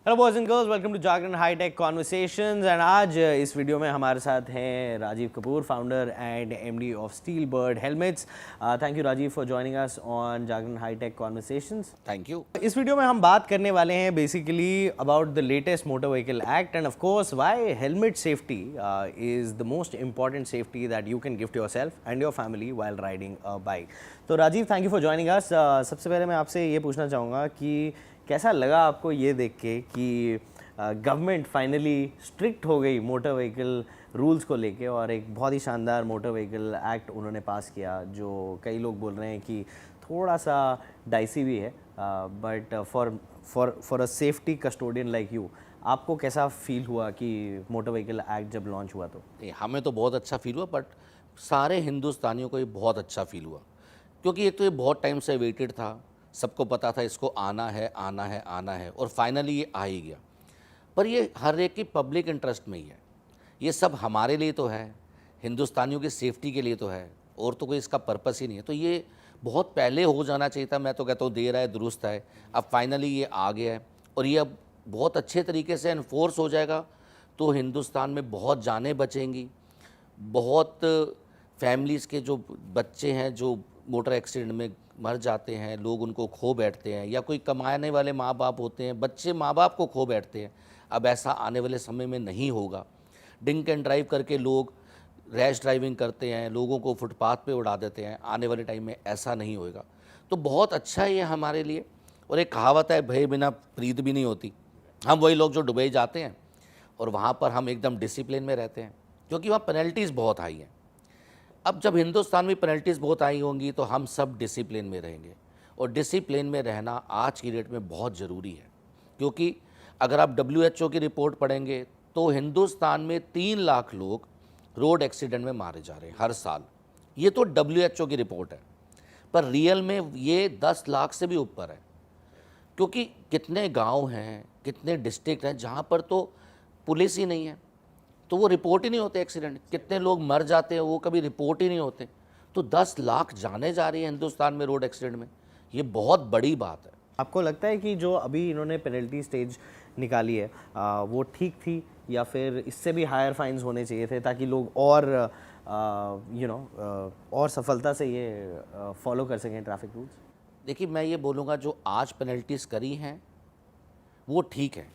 Hello boys and girls, welcome to Jagran high tech conversations. And आज इस video में हमारे साथ हैं Rajiv Kapoor, founder and MD of Steel Bird helmets. Thank you Rajiv for joining us on Jagran high tech conversations. Thank you. इस video में हम बात करने वाले हैं basically about the latest motor vehicle act and of course why helmet safety is the most important safety that you can gift yourself and your family while riding a bike. तो Rajiv, thank you for joining us. सबसे पहले मैं आपसे ये पूछना चाहूँगा कि कैसा लगा आपको ये देख के कि गवर्नमेंट फाइनली स्ट्रिक्ट हो गई मोटर व्हीकल रूल्स को लेके और एक बहुत ही शानदार मोटर व्हीकल एक्ट उन्होंने पास किया, जो कई लोग बोल रहे हैं कि थोड़ा सा डाइसी भी है, but for a safety custodian like you, आपको कैसा फील हुआ कि मोटर व्हीकल एक्ट जब लॉन्च हुआ? तो हमें तो बहुत अच्छा फील हुआ, बट सारे हिंदुस्तानियों को ये बहुत अच्छा फील हुआ, क्योंकि एक तो ये बहुत टाइम से वेटेड था। सबको पता था इसको आना है आना है आना है, और फाइनली ये आ ही गया। पर ये हर एक की पब्लिक इंटरेस्ट में ही है। ये सब हमारे लिए तो है, हिंदुस्तानियों की सेफ्टी के लिए तो है, और तो कोई इसका पर्पस ही नहीं है। तो ये बहुत पहले हो जाना चाहिए था। मैं तो कहता हूँ देर है दुरुस्त है। अब फाइनली ये आ गया है और ये अब बहुत अच्छे तरीके से इन्फोर्स हो जाएगा, तो हिंदुस्तान में बहुत जानें बचेंगी। बहुत फैमिलीज़ के जो बच्चे हैं जो मोटर एक्सीडेंट में मर जाते हैं, लोग उनको खो बैठते हैं, या कोई कमाने वाले माँ बाप होते हैं, बच्चे माँ बाप को खो बैठते हैं। अब ऐसा आने वाले समय में नहीं होगा। ड्रिंक एंड ड्राइव करके लोग रैश ड्राइविंग करते हैं, लोगों को फुटपाथ पे उड़ा देते हैं। आने वाले टाइम में ऐसा नहीं होएगा, तो बहुत अच्छा है ये हमारे लिए। और एक कहावत है, भय बिना प्रीत भी नहीं होती। हम वही लोग जो दुबई जाते हैं और वहाँ पर हम एकदम डिसिप्लिन में रहते हैं, क्योंकि वहाँ पेनल्टीज़ बहुत हाई हैं। अब जब हिंदुस्तान में पेनल्टीज़ बहुत आई होंगी तो हम सब डिसिप्लिन में रहेंगे, और डिसिप्लिन में रहना आज की डेट में बहुत ज़रूरी है। क्योंकि अगर आप WHO की रिपोर्ट पढ़ेंगे तो हिंदुस्तान में 3 लाख लोग रोड एक्सीडेंट में मारे जा रहे हैं हर साल। ये तो WHO की रिपोर्ट है, पर रियल में ये 10 लाख से भी ऊपर है। क्योंकि कितने गांव हैं, कितने डिस्ट्रिक्ट हैं जहाँ पर तो पुलिस ही नहीं है, तो वो रिपोर्ट ही नहीं होते एक्सीडेंट। कितने लोग मर जाते हैं, वो कभी रिपोर्ट ही नहीं होते। तो 10 लाख जाने जा रही है हिंदुस्तान में रोड एक्सीडेंट में। ये बहुत बड़ी बात है। आपको लगता है कि जो अभी इन्होंने पेनल्टी स्टेज निकाली है वो ठीक थी, या फिर इससे भी हायर फाइन्स होने चाहिए थे ताकि लोग और और सफलता से ये फॉलो कर सकें ट्रैफिक रूल्स? देखिए, मैं ये बोलूँगा जो आज पेनल्टीज़ करी हैं वो ठीक है,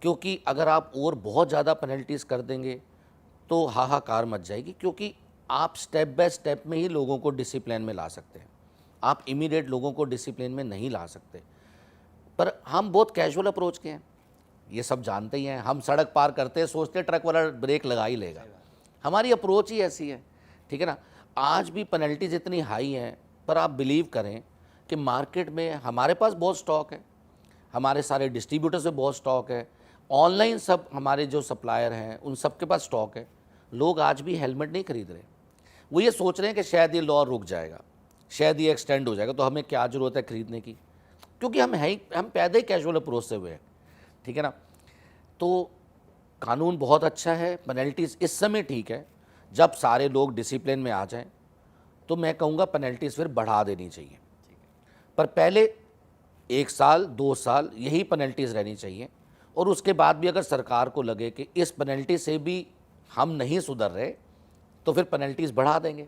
क्योंकि अगर आप और बहुत ज़्यादा पेनल्टीज़ कर देंगे तो हाहाकार मच जाएगी। क्योंकि आप स्टेप बाय स्टेप में ही लोगों को डिसिप्लिन में ला सकते हैं, आप इमीडिएट लोगों को डिसिप्लिन में नहीं ला सकते। पर हम बहुत कैजुअल अप्रोच के हैं, ये सब जानते ही हैं। हम सड़क पार करते हैं, सोचते हैं ट्रक वाला ब्रेक लगा ही लेगा। हमारी अप्रोच ही ऐसी है, ठीक है ना। आज भी पेनल्टीज इतनी हाई हैं, पर आप बिलीव करें कि मार्केट में हमारे पास बहुत स्टॉक है, हमारे सारे डिस्ट्रीब्यूटर्स में बहुत स्टॉक है, ऑनलाइन सब हमारे जो सप्लायर हैं उन सब के पास स्टॉक है। लोग आज भी हेलमेट नहीं खरीद रहे। वो ये सोच रहे हैं कि शायद ये लॉ रुक जाएगा, शायद ये एक्सटेंड हो जाएगा, तो हमें क्या ज़रूरत है खरीदने की, क्योंकि हम पैदा ही कैजुअल अप्रोच से हुए हैं, ठीक है ना। तो कानून बहुत अच्छा है, पेनल्टीज़ इस समय ठीक है। जब सारे लोग डिसिप्लिन में आ जाएं तो मैं कहूँगा पेनल्टीज़ फिर बढ़ा देनी चाहिए, पर पहले 1 साल 2 साल यही पेनल्टीज़ रहनी चाहिए। और उसके बाद भी अगर सरकार को लगे कि इस पेनल्टी से भी हम नहीं सुधर रहे, तो फिर पेनल्टीज़ बढ़ा देंगे,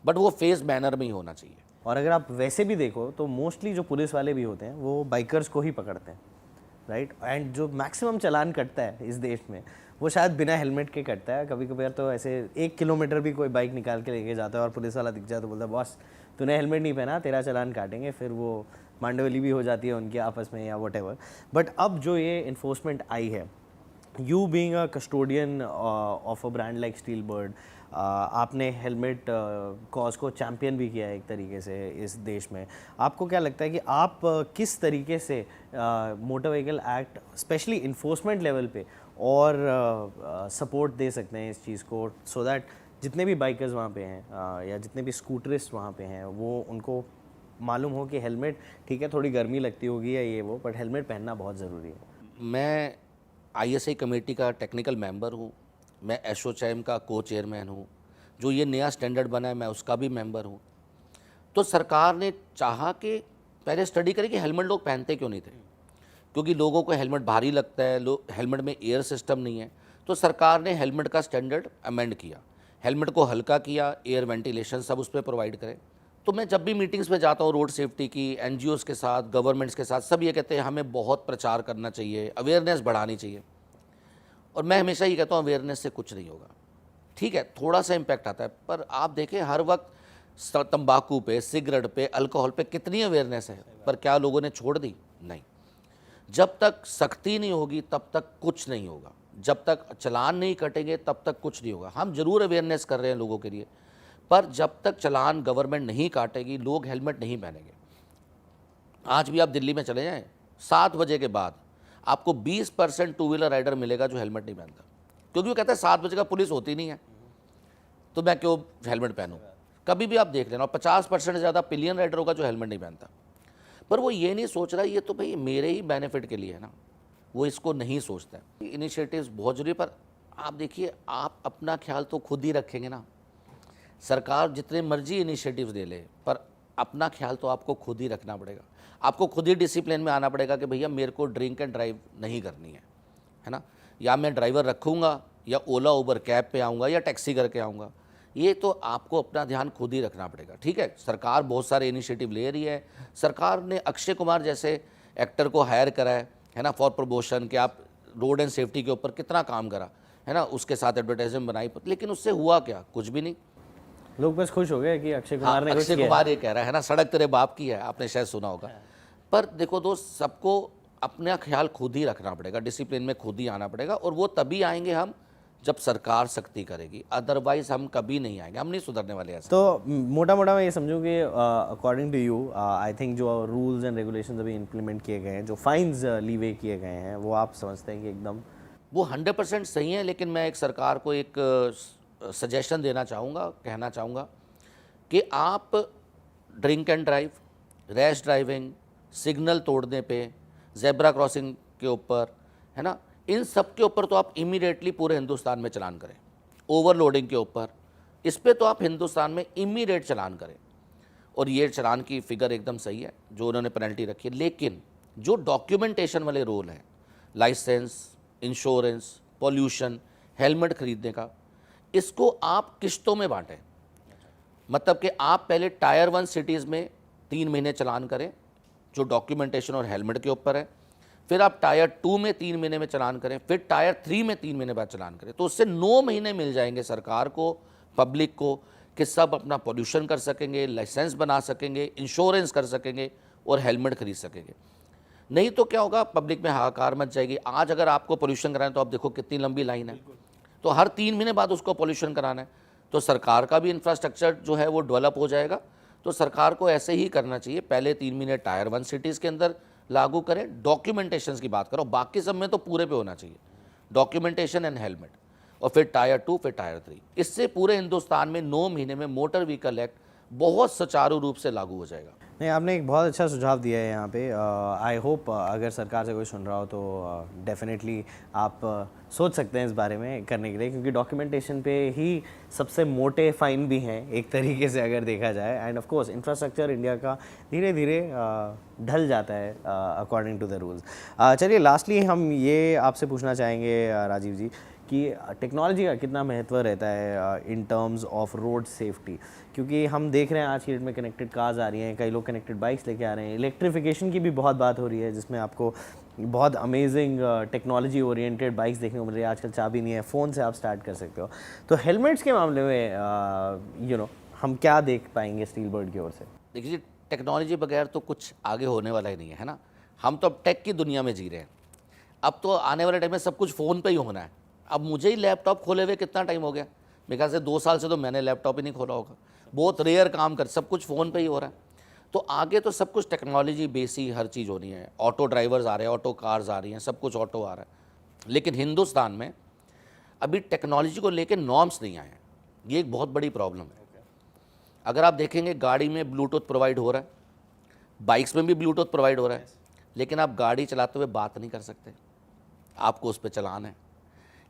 बट वो फेज मैनर में ही होना चाहिए। और अगर आप वैसे भी देखो तो मोस्टली जो पुलिस वाले भी होते हैं वो बाइकर्स को ही पकड़ते हैं, राइट। एंड जो मैक्सिमम चालान कटता है इस देश में वो शायद बिना हेलमेट के कटता है। कभी कभार तो ऐसे 1 किलोमीटर भी कोई बाइक निकाल के लेके जाता है और पुलिस वाला दिख जाए तो बोलता है, बॉस तूने हेलमेट नहीं पहना, तेरा चालान काटेंगे। फिर वो मांडवली भी हो जाती है उनकी आपस में या वटेवर। बट अब जो ये इन्फोर्समेंट आई है, you being a custodian of a brand like steel bird, आपने हेलमेट कॉज को चैम्पियन भी किया है एक तरीके से इस देश में। आपको क्या लगता है कि आप किस तरीके से motor vehicle act specially enforcement level पे और सपोर्ट दे सकते हैं इस चीज़ को, सो दैट जितने भी बाइकर्स वहाँ पे हैं या जितने भी स्कूटरिस्ट वहाँ पे हैं वो उनको मालूम हो कि हेलमेट ठीक है, थोड़ी गर्मी लगती होगी या ये वो, बट हेलमेट पहनना बहुत ज़रूरी है। मैं ISI कमेटी का टेक्निकल मेंबर हूँ, मैं एसोचैम का को चेयरमैन हूँ, जो ये नया स्टैंडर्ड बना है मैं उसका भी मेंबर हूँ। तो सरकार ने चाहा कि पहले स्टडी करें कि हेलमेट लोग पहनते क्यों नहीं थे, क्योंकि लोगों को हेलमेट भारी लगता है, हेलमेट में एयर सिस्टम नहीं है। तो सरकार ने हेलमेट का स्टैंडर्ड अमेंड किया, हेलमेट को हल्का किया, एयर वेंटिलेशन सब उस पर प्रोवाइड करें। तो मैं जब भी मीटिंग्स में जाता हूँ रोड सेफ्टी की, एनजीओज़ के साथ, गवर्नमेंट्स के साथ, सब ये कहते हैं हमें बहुत प्रचार करना चाहिए, अवेयरनेस बढ़ानी चाहिए। और मैं हमेशा ये कहता हूँ अवेयरनेस से कुछ नहीं होगा। ठीक है, थोड़ा सा इम्पैक्ट आता है, पर आप देखें हर वक्त तंबाकू पे, सिगरेट पे, अल्कोहल पे कितनी अवेयरनेस है, पर क्या लोगों ने छोड़ दी? नहीं। जब तक सख्ती नहीं होगी तब तक कुछ नहीं होगा, जब तक चालान नहीं कटेंगे तब तक कुछ नहीं होगा। हम जरूर अवेयरनेस कर रहे हैं लोगों के लिए, पर जब तक चालान गवर्नमेंट नहीं काटेगी लोग हेलमेट नहीं पहनेंगे। आज भी आप दिल्ली में चले जाएं, 7 बजे के बाद आपको 20% टू व्हीलर राइडर मिलेगा जो हेलमेट नहीं पहनता, क्योंकि वो कहता है 7 बजे का पुलिस होती नहीं है तो मैं क्यों हेलमेट पहनूं। कभी भी आप देख लेना, 50% से ज़्यादा पिलियन राइडर होगा जो हेलमेट नहीं पहनता। पर वो ये नहीं सोच रहा ये तो भाई मेरे ही बेनिफिट के लिए है ना, वो इसको नहीं सोचता है। इनिशिएटिव्स बहुत जरूरी, पर आप देखिए आप अपना ख्याल तो खुद ही रखेंगे ना। सरकार जितने मर्जी इनिशिएटिव्स ले ले, पर अपना ख्याल तो आपको खुद ही रखना पड़ेगा। आपको खुद ही डिसिप्लिन में आना पड़ेगा कि भैया मेरे को ड्रिंक एंड ड्राइव नहीं करनी है ना। या मैं ड्राइवर रखूँगा या ओला उबर कैब पे आऊँगा या टैक्सी करके आऊँगा, ये तो आपको अपना ध्यान खुद ही रखना पड़ेगा। ठीक है, सरकार बहुत सारे इनिशिएटिव ले रही है। सरकार ने अक्षय कुमार जैसे एक्टर को हायर करा है ना, फॉर प्रमोशन, कि आप रोड एंड सेफ्टी के ऊपर कितना काम करा है ना, उसके साथ एडवर्टाइजमेंट बनाई, लेकिन उससे हुआ क्या? कुछ भी नहीं। लोग बस खुश हो गए कि अक्षय कुमार ने कुछ अक्षय किया। कुमार ये कह रहा है ना, सड़क तेरे बाप की है, आपने शायद सुना होगा। पर देखो दोस्त, सबको अपना ख्याल खुद ही रखना पड़ेगा, डिसिप्लिन में खुद ही आना पड़ेगा, और वो तभी आएंगे हम जब सरकार सख्ती करेगी, अदरवाइज हम कभी नहीं आएंगे, हम नहीं सुधरने वाले ऐसे। तो मोटा मोटा मैं ये समझूँ कि according to you I think जो रूल्स एंड रेगुलेशंस अभी इम्प्लीमेंट किए गए हैं, जो फाइन्स लीवे किए गए हैं, वो आप समझते हैं कि एकदम वो 100% सही है। लेकिन मैं एक सरकार को एक सजेशन देना चाहूँगा, कहना चाहूँगा कि आप drink and drive, rash driving, signal तोड़ने पे, जेब्रा क्रॉसिंग के ऊपर, है ना, इन सब के ऊपर तो आप इमीडिएटली पूरे हिंदुस्तान में चलान करें। ओवरलोडिंग के ऊपर, इस पे तो आप हिंदुस्तान में इमीडिएट चलान करें, और ये चलान की फिगर एकदम सही है जो उन्होंने पेनल्टी रखी है। लेकिन जो डॉक्यूमेंटेशन वाले रूल हैं, लाइसेंस, इंश्योरेंस, पॉल्यूशन, हेलमेट खरीदने का, इसको आप किश्तों में बांटें। मतलब कि आप पहले टायर 1 सिटीज़ में 3 महीने चलान करें जो डॉक्यूमेंटेशन और हेलमेट के ऊपर है, फिर आप टायर 2 में 3 महीने में चलान करें, फिर टायर 3 में 3 महीने बाद चलान करें। तो उससे 9 महीने मिल जाएंगे सरकार को, पब्लिक को, कि सब अपना पॉल्यूशन कर सकेंगे, लाइसेंस बना सकेंगे, इंश्योरेंस कर सकेंगे और हेलमेट खरीद सकेंगे। नहीं तो क्या होगा, पब्लिक में हाहाकार मच जाएगी। आज अगर आपको पॉल्यूशन कराना है तो आप देखो कितनी लंबी लाइन है, तो हर 3 महीने बाद उसको पॉल्यूशन कराना है, तो सरकार का भी इंफ्रास्ट्रक्चर जो है वो डेवलप हो जाएगा। तो सरकार को ऐसे ही करना चाहिए, पहले 3 महीने टायर 1 सिटीज़ के अंदर लागू करें, डॉक्यूमेंटेशन की बात करो, बाकी सब में तो पूरे पे होना चाहिए, डॉक्यूमेंटेशन एंड हेलमेट, और फिर टायर 2, फिर टायर 3। इससे पूरे हिंदुस्तान में 9 महीने में मोटर व्हीकल एक्ट बहुत सुचारू रूप से लागू हो जाएगा। नहीं, आपने एक बहुत अच्छा सुझाव दिया है यहाँ पे। आई होप अगर सरकार से कोई सुन रहा हो तो डेफिनेटली आप सोच सकते हैं इस बारे में करने के लिए, क्योंकि डॉक्यूमेंटेशन पे ही सबसे मोटे फाइन भी हैं एक तरीके से अगर देखा जाए। And of course infrastructure India का धीरे धीरे ढल जाता है अकॉर्डिंग टू द रूल्स। चलिए, लास्टली हम ये आपसे पूछना चाहेंगे राजीव जी कि टेक्नोलॉजी का कितना महत्व रहता है in terms of road safety, क्योंकि हम देख रहे हैं आज की डेट में कनेक्टेड कार्स आ रही हैं, कई लोग कनेक्टेड बाइक्स लेके आ रहे हैं, इलेक्ट्रिफिकेशन की भी बहुत बात हो रही है जिसमें आपको बहुत अमेजिंग टेक्नोलॉजी ओरिएंटेड बाइक्स देखने को मिल रही है। आजकल चाबी नहीं है, फ़ोन से आप स्टार्ट कर सकते हो। तो हेलमेट्स के मामले में हम क्या देख पाएंगे स्टील बर्ड की ओर से? देखिए, टेक्नोलॉजी बगैर तो कुछ आगे होने वाला ही नहीं है ना। हम तो अब टेक की दुनिया में जी रहे हैं। अब तो आने वाले टाइम में सब कुछ फ़ोन पे ही होना है। अब मुझे ही लैपटॉप खोले हुए कितना टाइम हो गया, मेरे ख्याल से 2 साल से तो मैंने लैपटॉप ही नहीं खोला होगा। बहुत रेयर काम कर, सब कुछ फ़ोन पे ही हो रहा है। तो आगे तो सब कुछ टेक्नोलॉजी बेस ही हर चीज़ होनी है। ऑटो ड्राइवर्स आ रहे हैं, ऑटो कार्स आ रही हैं, सब कुछ ऑटो आ रहा है। लेकिन हिंदुस्तान में अभी टेक्नोलॉजी को लेकर नॉर्म्स नहीं आए हैं, ये एक बहुत बड़ी प्रॉब्लम है। अगर आप देखेंगे गाड़ी में ब्लूटूथ प्रोवाइड हो रहा है, बाइक्स में भी ब्लूटूथ प्रोवाइड हो रहा है, लेकिन आप गाड़ी चलाते हुए बात नहीं कर सकते, आपको उस पर चलान है।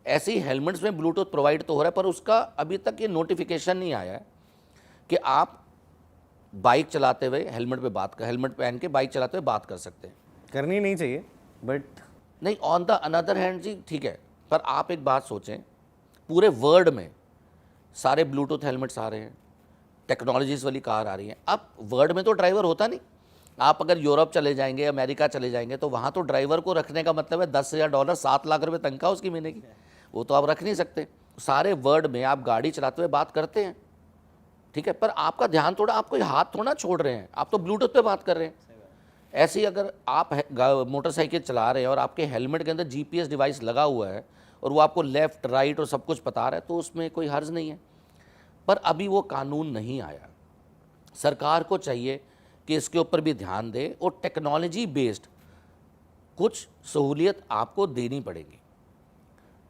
ऐसे ही हेलमेट्स में ब्लूटूथ प्रोवाइड तो हो रहा है, पर उसका अभी तक ये नोटिफिकेशन नहीं आया है कि आप बाइक चलाते हुए हेलमेट पहन के बाइक चलाते हुए बात कर सकते हैं। करनी नहीं चाहिए, बट नहीं, ऑन द अनदर हैंड जी ठीक है, पर आप एक बात सोचें, पूरे वर्ल्ड में सारे ब्लूटूथ हेलमेट्स आ रहे हैं, टेक्नोलॉजीज वाली कार आ रही हैं। अब वर्ल्ड में तो ड्राइवर होता नहीं। आप अगर यूरोप चले जाएंगे, अमेरिका चले जाएंगे, तो वहाँ तो ड्राइवर को रखने का मतलब है $10,000 7 लाख तनख्वाह उसकी महीने की, वो तो आप रख नहीं सकते। सारे वर्ल्ड में आप गाड़ी चलाते हुए बात करते हैं, ठीक है, पर आपका ध्यान थोड़ा, आप कोई हाथ थोड़ा छोड़ रहे हैं, आप तो ब्लूटूथ पे बात कर रहे हैं। ऐसे ही अगर आप मोटरसाइकिल चला रहे हैं और आपके हेलमेट के अंदर GPS डिवाइस लगा हुआ है और वो आपको लेफ़्ट राइट और सब कुछ बता रहा है, तो उसमें कोई हर्ज नहीं है। पर अभी वो कानून नहीं आया। सरकार को चाहिए कि इसके ऊपर भी ध्यान दे और टेक्नोलॉजी बेस्ड कुछ सहूलियत आपको देनी पड़ेगी,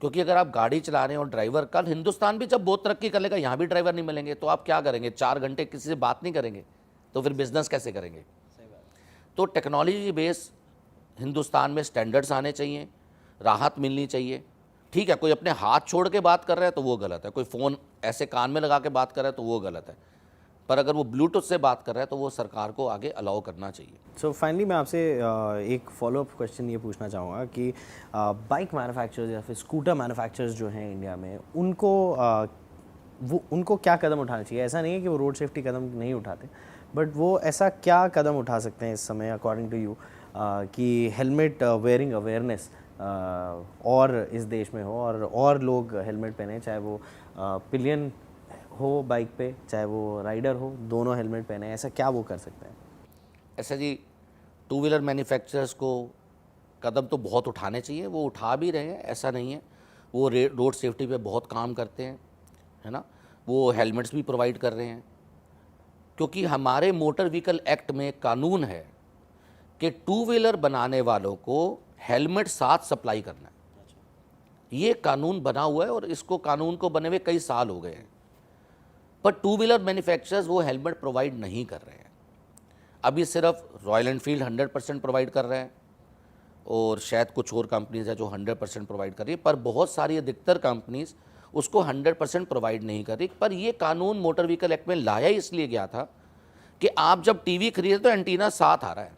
क्योंकि अगर आप गाड़ी चला रहे हैं और ड्राइवर, कल हिंदुस्तान भी जब बहुत तरक्की कर लेगा, यहाँ भी ड्राइवर नहीं मिलेंगे, तो आप क्या करेंगे? 4 घंटे किसी से बात नहीं करेंगे, तो फिर बिजनेस कैसे करेंगे? तो टेक्नोलॉजी बेस हिंदुस्तान में स्टैंडर्ड्स आने चाहिए, राहत मिलनी चाहिए। ठीक है, कोई अपने हाथ छोड़ के बात कर रहा है तो वो गलत है, कोई फ़ोन ऐसे कान में लगा के बात कर रहा है तो वो गलत है, पर अगर वो ब्लूटूथ से बात कर रहा है तो वो सरकार को आगे अलाउ करना चाहिए। सो फाइनली मैं आपसे एक फॉलोअप क्वेश्चन ये पूछना चाहूँगा कि बाइक मैन्युफैक्चरर्स या फिर स्कूटर मैन्युफैक्चरर्स जो हैं इंडिया में, उनको क्या कदम उठाना चाहिए? ऐसा नहीं है कि वो रोड सेफ्टी कदम नहीं उठाते, बट वो ऐसा क्या कदम उठा सकते हैं इस समय अकॉर्डिंग टू यू कि हेलमेट वेयरिंग अवेयरनेस और इस देश में हो और लोग हेलमेट पहने, चाहे वो पिलियन हो बाइक पे, चाहे वो राइडर हो, दोनों हेलमेट पहने। ऐसा क्या वो कर सकते हैं? ऐसा जी, टू व्हीलर मैन्युफैक्चरर्स को कदम तो बहुत उठाने चाहिए, वो उठा भी रहे हैं, ऐसा नहीं है। वो रोड सेफ्टी पे बहुत काम करते हैं, है ना, वो हेलमेट्स भी प्रोवाइड कर रहे हैं, क्योंकि हमारे मोटर व्हीकल एक्ट में कानून है कि टू व्हीलर बनाने वालों को हेलमेट साथ सप्लाई करना है। ये कानून बना हुआ है और इसको कानून को बने हुए कई साल हो गए हैं, पर टू व्हीलर मैन्युफैक्चरर्स वो हेलमेट प्रोवाइड नहीं कर रहे हैं। अभी सिर्फ रॉयल एनफील्ड 100% प्रोवाइड कर रहे हैं और शायद कुछ और कंपनीज है जो 100% प्रोवाइड कर रही है, पर बहुत सारी अधिकतर कंपनीज उसको 100% प्रोवाइड नहीं कर रही। पर ये कानून मोटर व्हीकल एक्ट में लाया इसलिए गया था कि आप जब टीवी खरीदे तो एंटीना साथ आ रहा है,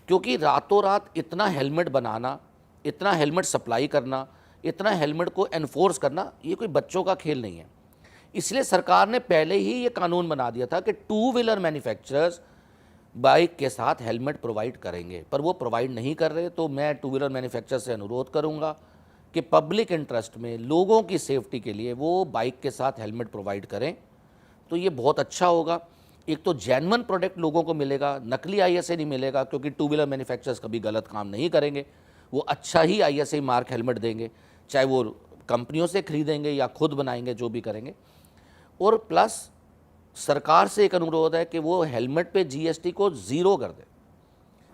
क्योंकि रातों रात इतना हेलमेट बनाना, इतना हेलमेट सप्लाई करना, इतना हेलमेट को एनफोर्स करना, ये कोई बच्चों का खेल नहीं है। इसलिए सरकार ने पहले ही ये कानून बना दिया था कि टू व्हीलर मैन्युफैक्चरर्स बाइक के साथ हेलमेट प्रोवाइड करेंगे, पर वो प्रोवाइड नहीं कर रहे। तो मैं टू व्हीलर मैन्युफैक्चरर से अनुरोध करूंगा कि पब्लिक इंटरेस्ट में, लोगों की सेफ्टी के लिए वो बाइक के साथ हेलमेट प्रोवाइड करें, तो ये बहुत अच्छा होगा। एक तो जेन्युइन प्रोडक्ट लोगों को मिलेगा, नकली ISA नहीं मिलेगा, क्योंकि टू व्हीलर मैन्युफैक्चरर्स कभी गलत काम नहीं करेंगे, वो अच्छा ही ISA मार्क हेलमेट देंगे, चाहे वो कंपनियों से खरीदेंगे या खुद बनाएंगे, जो भी करेंगे। और प्लस सरकार से एक अनुरोध है कि वो हेलमेट पे GST को 0 कर दे।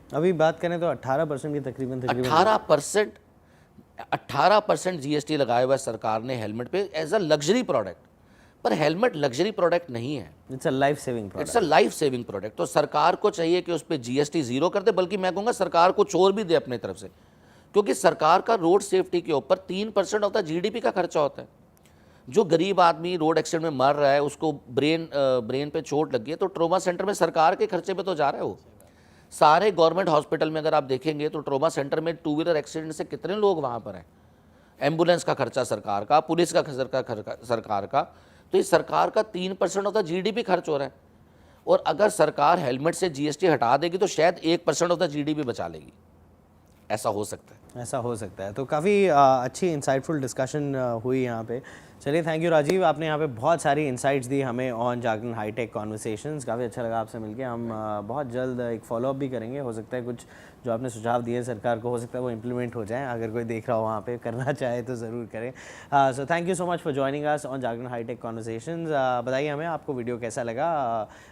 अभी बात करें तो 18% की तकरीबन 18% GST लगाया हुआ है सरकार ने हेलमेट पे एज अ लग्जरी प्रोडक्ट, पर हेलमेट लग्जरी प्रोडक्ट नहीं है, it's a life saving product. It's a life saving product. तो सरकार को चाहिए कि उस पर GST 0 कर दे, बल्कि मैं कहूँगा सरकार को छोड़ भी दे अपने तरफ से, क्योंकि सरकार का रोड सेफ्टी के ऊपर 3% ऑफ द GDP का खर्चा होता है। जो गरीब आदमी रोड एक्सीडेंट में मर रहा है, उसको ब्रेन पे चोट लगी है, तो ट्रोमा सेंटर में सरकार के खर्चे पे तो जा रहा है वो। सारे गवर्नमेंट हॉस्पिटल में अगर आप देखेंगे तो ट्रोमा सेंटर में टू व्हीलर एक्सीडेंट से कितने लोग वहाँ पर हैं। एम्बुलेंस का खर्चा सरकार का, पुलिस का खर्चा सरकार का, तो ये सरकार का 3% ऑफ द GDP खर्च हो रहा है। और अगर सरकार हेलमेट से GST हटा देगी तो शायद 1% ऑफ द GDP बचा लेगी। ऐसा हो सकता है, ऐसा हो सकता है। तो काफ़ी अच्छी इंसाइटफुल डिस्कशन हुई यहाँ पे। चलिए, थैंक यू राजीव, आपने यहाँ पे बहुत सारी इंसाइट्स दी हमें ऑन जागरण हाईटेक कॉन्वर्सेशंस। काफ़ी अच्छा लगा आपसे मिलके। हम बहुत जल्द एक फॉलोअप भी करेंगे। हो सकता है कुछ जो आपने सुझाव दिए सरकार को, हो सकता है वो इम्प्लीमेंट हो जाए। अगर कोई देख रहा हो वहाँ पे करना चाहे तो ज़रूर करें। So thank you so much for joining us on Jagran high tech conversations. बताइए हमें आपको वीडियो कैसा लगा।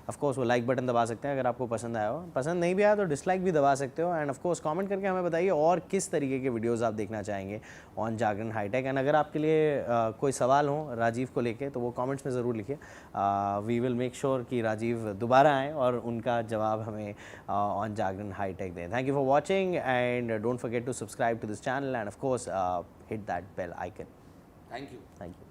ऑफ कोर्स वो लाइक बटन दबा सकते हैं अगर आपको पसंद आया हो, पसंद नहीं भी आया तो डिसलाइक भी दबा सकते हो। एंड ऑफ कोर्स कमेंट करके हमें बताइए और किस तरीके के वीडियोस आप देखना चाहेंगे ऑन जागरण हाईटेक। एंड अगर आपके लिए कोई सवाल हो राजीव को लेके तो वो कमेंट्स में ज़रूर लिखिए। वी विल मेक श्योर कि राजीव दोबारा आएँ और उनका जवाब हमें ऑन जागरण हाईटेक दें। Thank you for watching and don't forget to subscribe to this channel and of course hit that bell icon. Thank you. Thank you.